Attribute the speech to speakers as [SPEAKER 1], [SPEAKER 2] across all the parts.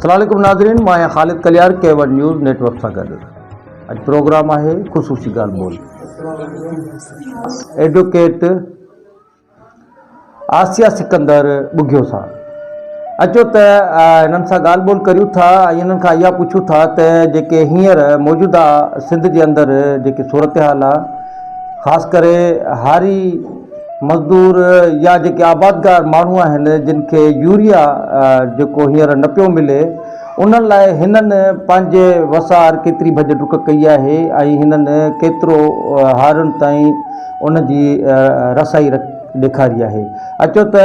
[SPEAKER 1] अस्सलामुअलैकुम नाज़रीन, मां ख़ालिद कलियार K1 न्यूज़ नेटवर्क सां गॾु। अॼु प्रोग्राम आहे ख़ुसूसी ॻाल्हि ॿोल। एडवोकेट आसिया सिकंदर ॿुघियो सां अचो त हिननि सां ॻाल्हि ॿोल करियूं था ऐं हिननि खां इहा पुछूं था त जेके हींअर मौजूदा सिंध जे अंदरि जेकी सूरत हाल आहे, ख़ासि करे हारी मज़दूर या जेके आबादगार माण्हू आहिनि जिन खे यूरिया जेको हींअर न पियो मिले, उन्हनि लाइ हिननि पंहिंजे वसार केतिरी भॼ डुक कई आहे ऐं हिननि केतिरो हारियुनि ताईं उन जी रसाई ॾेखारी आहे। अचो त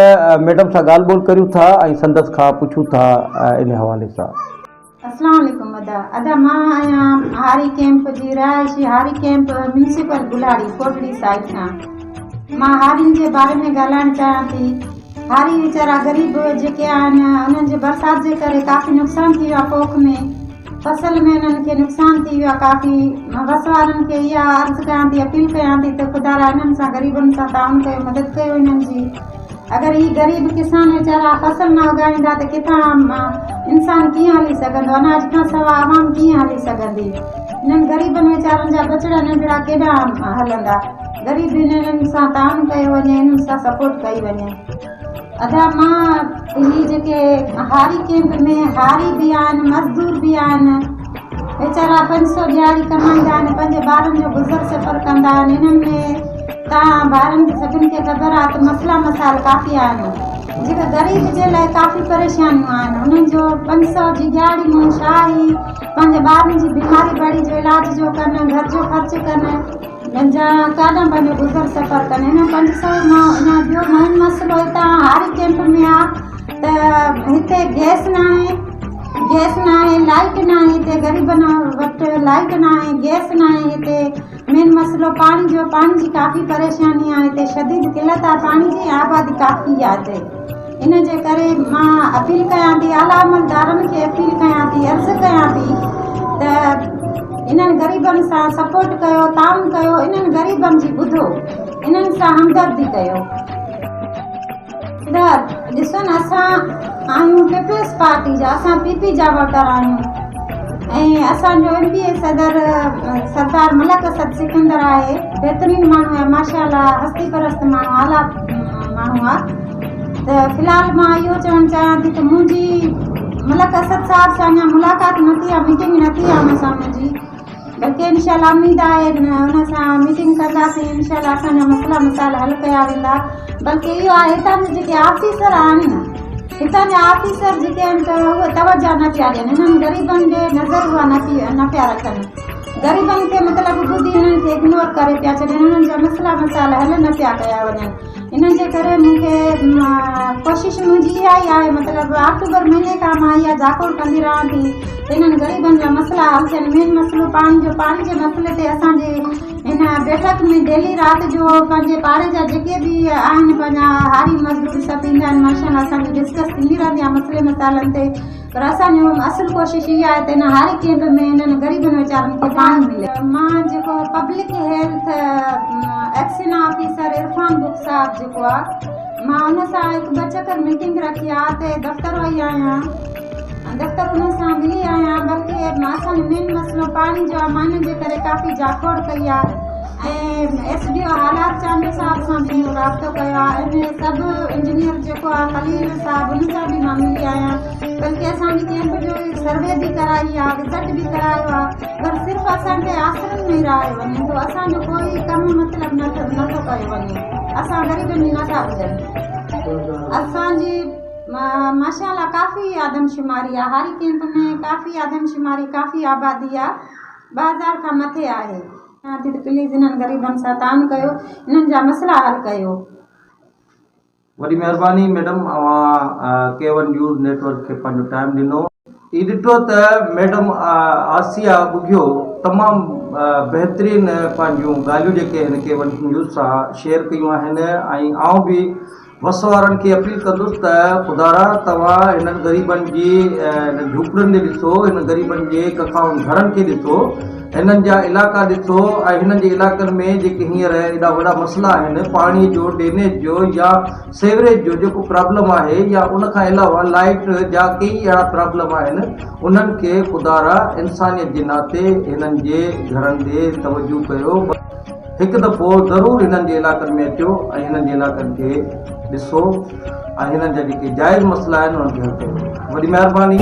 [SPEAKER 1] मैडम सां ॻाल्हि ॿोल करियूं था ऐं संदसि खां पुछूं था इन हवाले सां।
[SPEAKER 2] अस्सलाम वालेकुम अदा मां आहियां हारी कैंप जी रहायशी, हारी camp municipal Gulari Kotri side खां। मां हारियुनि जे बारे में ॻाल्हाइणु चाहियां थी। हारी वीचारा ग़रीब जेके आहिनि, उन्हनि जे बरसाति जे करे काफ़ी नुक़सानु थी वियो आहे। पोख में फसल में उन्हनि खे नुक़सानु थी वियो आहे काफ़ी। बस वारनि खे इहा अर्ज़ु कयां थी, अपील कयां थी त ख़ुदा हिननि सां ग़रीबनि सां ताउन कयो, मदद कयो हिननि जी। अगरि ही ग़रीब किसान वीचारा फसल न उगाईंदा त किथां इंसान कीअं हली सघंदो, अनाज खां सवाइ आवाम कीअं हली सघंदी। हिननि ग़रीबनि वीचारनि जा बचड़ा नंढड़ा केॾा हलंदा। ग़रीब हिननि सां ताउन कयो वञे, हिननि सां सपोर्ट कई वञे। अदा मां ही जेके हारी कैंप में हारी बि आहिनि, मज़दूर बि आहिनि, वीचारा 500 ॾियारी कमाईंदा आहिनि, पंहिंजे ॿारनि जो गुज़र सफ़र कंदा आहिनि। हिननि में तव्हां ॿारनि सभिनि खे ख़बर आहे त मसला मसाइल काफ़ी आहिनि जेके ग़रीब जे लाइ काफ़ी परेशानियूं आहिनि। उन्हनि जो 500 जी ॾियारी में छा ई पंहिंजे ॿारनि जी बीमारी बड़ी जो इलाज जो कनि, घर जो ख़र्चु कनि, जा काॾां पंहिंजो गुज़र सफ़र कनि। हिन 500 मां ॿियो मेन मसइलो हितां हारी कैंप में आहे त हिते गैस न आहे, लाइट न आहे। हिते ग़रीबनि वटि लाइट न आहे, गैस न आहे। हिते मेन मसइलो पाणी जो, पाणी जी काफ़ी परेशानी आहे। हिते शदीद किल्लत आहे पाणी जी, आबादी काफ़ी आहे हिते। इन जे करे मां अपील कयां थी, आला अमलदारनि खे अपील कयां थी, अर्ज़ु कयां थी त इन्हनि ग़रीबनि सां सपोर्ट कयो, ताउन कयो, इन्हनि ग़रीबनि जी ॿुधो, इन्हनि सां हमदर्दी कयो। ॾिसो न, असां आहियूं पीपल्स पार्टी जा, असां PP जा वोटर आहियूं ऐं असांजो MPA सदर सरदार मलक असद सिकंदर आहे। बहितरीनु माण्हू आहे, माशाअल्लाह, हस्ती परस्त माण्हू, आला माण्हू आहे। त फ़िलहाल मां इहो चवणु चाहियां थी त मुंहिंजी मलक असद साहिब सां अञा मुलाक़ात न थी आहे, मीटिंग न थी आहे हुन सां मुंहिंजी, बल्कि इनशाला उम्मीद आहे हुन सां मीटिंग कंदासीं। इनशाला असांजा मसला मसाइल हल कया वेंदा। बल्कि इहो आहे हितां जा जेके ऑफिसर आहिनि न, हितां जा ऑफिसर जेके आहिनि त उहे तवजो न पिया ॾियनि, हिननि ग़रीबनि जे नज़र उहा न पिया रखनि। ग़रीबनि खे मतिलबु ॿुधी हिननि खे इग्नोर करे पिया छॾनि, हिननि जा मसला मसाइल हल न पिया कया वञनि। इन जे करे मूंखे कोशिशि मुंहिंजी इहा ई आहे, मतिलबु अक्टूबर महीने खां मां इहा जाकोड़ कंदी रहां थी त हिननि ग़रीबनि जा मसला हल थियनि। मेन मसइलो पाणी जो, पाणी जे मसइले ते असांजे हिन बैठक में डेली राति जो पंहिंजे पाड़े जा जेके बि आहिनि, पंहिंजा हारी मज़दूर सभु ईंदा आहिनि, माशाअल्लाह असांजी डिस्कस थींदी रहंदी आहे मसइले मसाइलनि ते। पर असांजो असुल कोशिशि इहा आहे त हिन हारी कैंप में हिननि ग़रीबनि वीचारनि खे पाणी मिले। मां जेको public health action officer Irfan बुख साहब जेको आहे, मां हुन सां हिकु 2 चकर मीटिंग रखी आहे त दफ़्तर वई आहियां, दफ़्तर हुन सां मिली आहियां। बल्कि असांजो मेन मसइलो पाणी जो आहे, मां हिन जे करे काफ़ी जाखोड़ कई आहे ऐं SDO हालात चांडे साहब सां बि राब्तो कयो आहे। ऐं सभु इंजीनियर जेको आहे खलील साहब, हुन सां बि मां मिली आहियां। बल्कि असांजी कैंप जो सर्वे बि कराई आहे, रिज़ल्ट बि करायो आहे, पर सिर्फ़ु असांखे आसरनि में रहायो वञे थो, असांजो कोई कमु मतिलबु नथो कयो वञे। असां ग़रीबनि जी नथा ॿुधनि। असांजी माशाअल्लाह काफ़ी आदमशुमारी आहे हारी कैंप में, काफ़ी आदमशुमारी, काफ़ी आबादी आहे, 2000 खां मथे आहे। त प्लीज़ इन्हनि ग़रीबनि सां ताउन कयो, इन्हनि जा मसला हल कयो।
[SPEAKER 1] वॾी महिरबानी मैडम, अवां K1 न्यूज़ नेटवर्क खे पंहिंजो टाइम ॾिनो। ही ॾिठो त मैडम आसिया ॿुघियो तमामु बहितरीनु पंहिंजूं ॻाल्हियूं जेके हिन K1 न्यूज़ सां शेयर कयूं आहिनि ऐं आउं बि वस वारनि खे अपील कंदुसि त ख़ुदारा तव्हां हिननि ग़रीबनि जी झूपड़ियुनि ॾे ॾिसो, हिन ग़रीबनि जे कखाउनि घरनि खे ॾिसो, हिननि जा इलाइक़ा ॾिसो ऐं हिननि जे इलाइक़नि में जेके हींअर एॾा वॾा मसइला आहिनि पाणीअ जो, ड्रेनेज जो या सेवरेज जो जेको प्रॉब्लम आहे या उनखां अलावा लाइट जा कई अहिड़ा प्रॉब्लम आहिनि, उन्हनि खे ख़ुदारा इंसानियत जे नाते हिननि जे घरनि ॾे तवजो कयो। हिकु दफ़ो ज़रूरु हिननि जे इलाइक़नि में अचो ऐं हिननि जे इलाइक़नि खे ॾिसो ऐं हिननि जा जेके जाइज़ मसइला आहिनि उन्हनि खे हल कयो। वॾी महिरबानी।